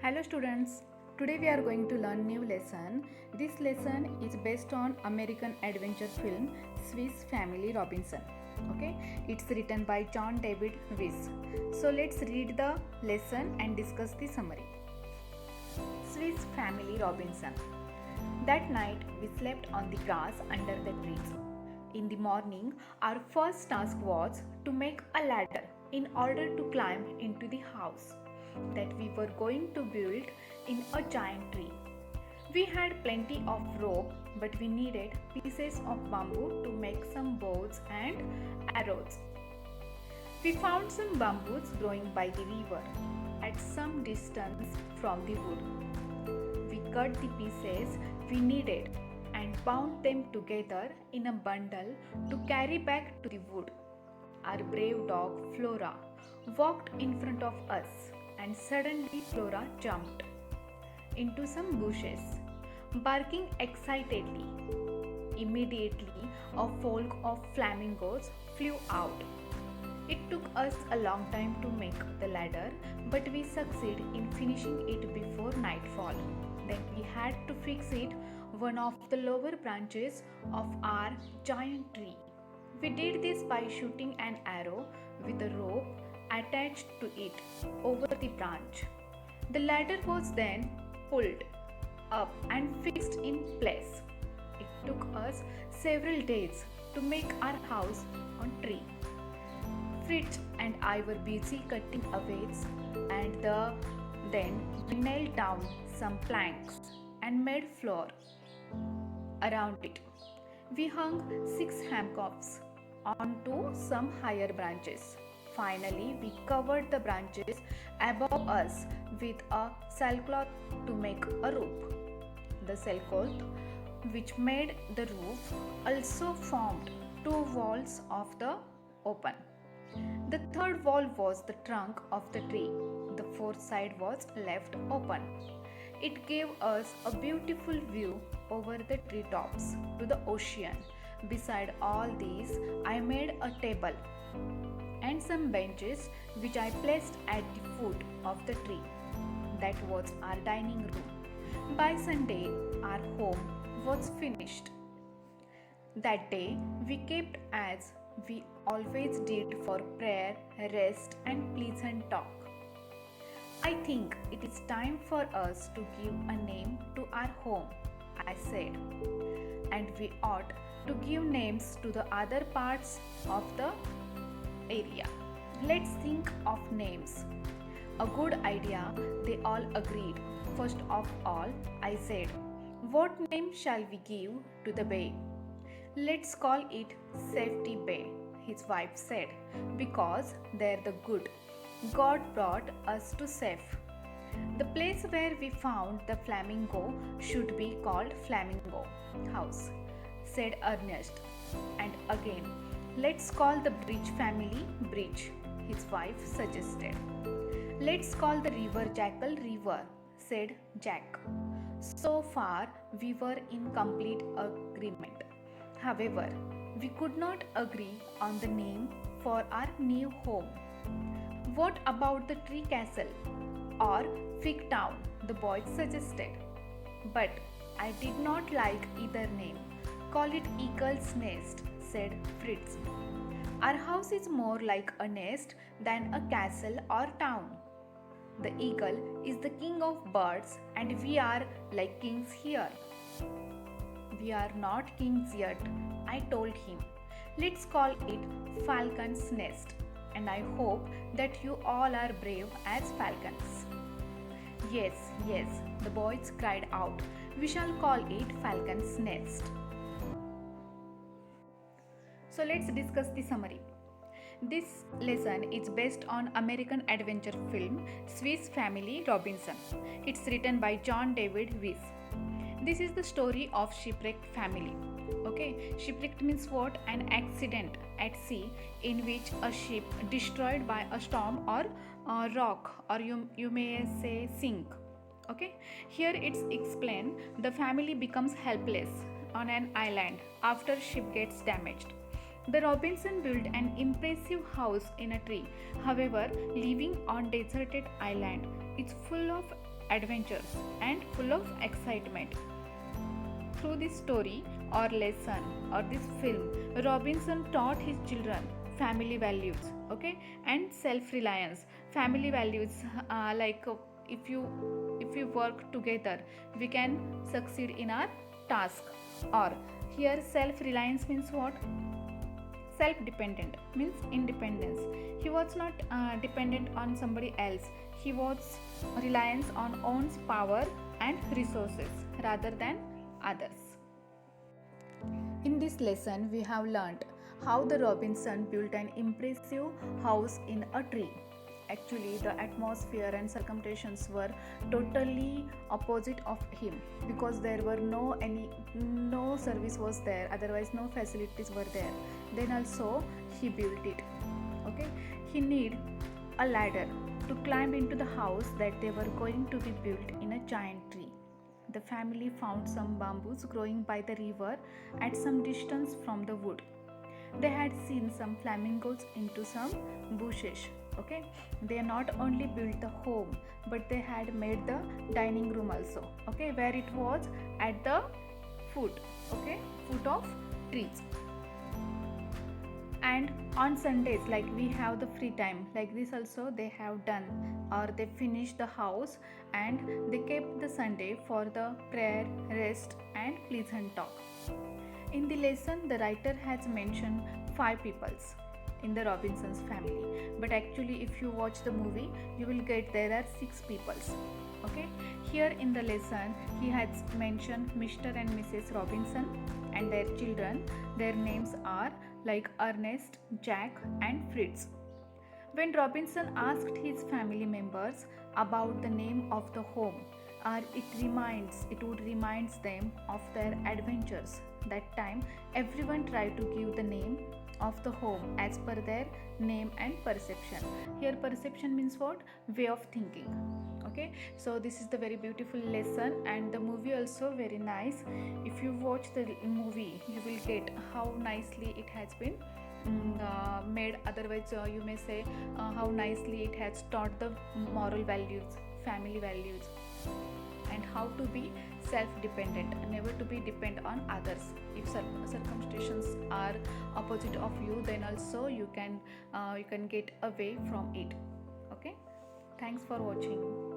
Hello students. Today we are going to learn new lesson. This lesson is based on American adventure film Swiss Family Robinson. Okay? It's written by John David Weiss. So let's read the lesson and discuss the summary. Swiss Family Robinson. That night we slept on the grass under the trees. In the morning, our first task was to make a ladder in order to climb into the house that we were going to build in a giant tree. We had plenty of rope, but we needed pieces of bamboo to make some bows and arrows. We found some bamboos growing by the river at some distance from the wood. We cut the pieces we needed and bound them together in a bundle to carry back to the wood. Our brave dog Flora walked in front of us, and suddenly Flora jumped into some bushes, barking excitedly. Immediately, a flock of flamingos flew out. It took us a long time to make the ladder, but we succeeded in finishing it before nightfall. Then we had to fix it one of the lower branches of our giant tree. We did this by shooting an arrow with a rope attached to it over the branch. The ladder was then pulled up and fixed in place. It took us several days to make our house on tree. Fritz and I were busy cutting away and then we nailed down some planks and made floor around it. We hung 6 handcuffs onto some higher branches. Finally, we covered the branches above us with a sailcloth to make a roof. The sailcloth, which made the roof, also formed 2 walls of the open. The third wall was the trunk of the tree. The fourth side was left open. It gave us a beautiful view over the treetops to the ocean. Beside all these, I made a table and some benches which I placed at the foot of the tree. That was our dining room. By Sunday, our home was finished. That day, we kept as we always did for prayer, rest, and pleasant talk. I think it is time for us to give a name to our home, I said, and we ought to give names to the other parts of the area. Let's think of names. A good idea, they all agreed. First of all, I said, what name shall we give to the bay? Let's call it Safety Bay, his wife said, because they're the good. God brought us to safe. The place where we found the flamingo should be called Flamingo House, said Ernest. And again, let's call the Bridge family Bridge, his wife suggested. Let's call the river Jackal River, said Jack. So far, we were in complete agreement. However, we could not agree on the name for our new home. What about the Tree Castle or Fig Town? The boys suggested. But I did not like either name. Call it Eagle's Nest, said Fritz. Our house is more like a nest than a castle or town. The eagle is the king of birds, and we are like kings here. We are not kings yet, I told him. Let's call it Falcon's Nest, and I hope that you all are brave as falcons. Yes, yes, the boys cried out. We shall call it Falcon's Nest. So let's discuss the summary. This lesson is based on American adventure film Swiss Family Robinson. It's written by John David Weiss. This is the story of shipwrecked family. Okay, shipwrecked means what? An accident at sea in which a ship destroyed by a storm or a rock, or you may say sink. Okay, here it's explained the family becomes helpless on an island after ship gets damaged. The Robinson built an impressive house in a tree. However, living on deserted island is full of adventures and full of excitement. Through this story or lesson or this film, Robinson taught his children family values, okay, and self-reliance. Family values, if you work together, we can succeed in our task. Or here, self-reliance means what? Self-dependent means independence. He was not dependent on somebody else. He was reliance on own power and resources rather than others. In this lesson, we have learnt how the Robinson built an impressive house in a tree. Actually, the atmosphere and circumstances were totally opposite of him, because there were no service was there, otherwise no facilities were there. Then also he built it. Okay, he need a ladder to climb into the house that they were going to be built in a giant tree. The family found some bamboos growing by the river at some distance from the wood. They had seen some flamingos into some bushes. Okay, they not only built the home, but they had made the dining room also. Okay, where it was at the foot. Okay, foot of trees. And on Sundays, like we have the free time, like this also they have done, or they finished the house and they kept the Sunday for the prayer, rest and pleasant talk. In the lesson, the writer has mentioned 5 peoples in the Robinson's family, but actually if you watch the movie, you will get there are 6 peoples. Okay, here in the lesson he has mentioned Mr. and Mrs. Robinson and their children. Their names are like Ernest, Jack and Fritz. When Robinson asked his family members about the name of the home, it would remind them of their adventures. That time everyone tried to give the name of the home as per their name and perception. Here perception means what? Way of thinking. Okay, so this is the very beautiful lesson, and the movie also very nice. If you watch the movie, you will get how nicely it has been made. Otherwise you may say how nicely it has taught the moral values, family values, and how to be self-dependent, never to be depend on others. If circumstances are opposite of you, then also you can get away from it. Okay, thanks for watching.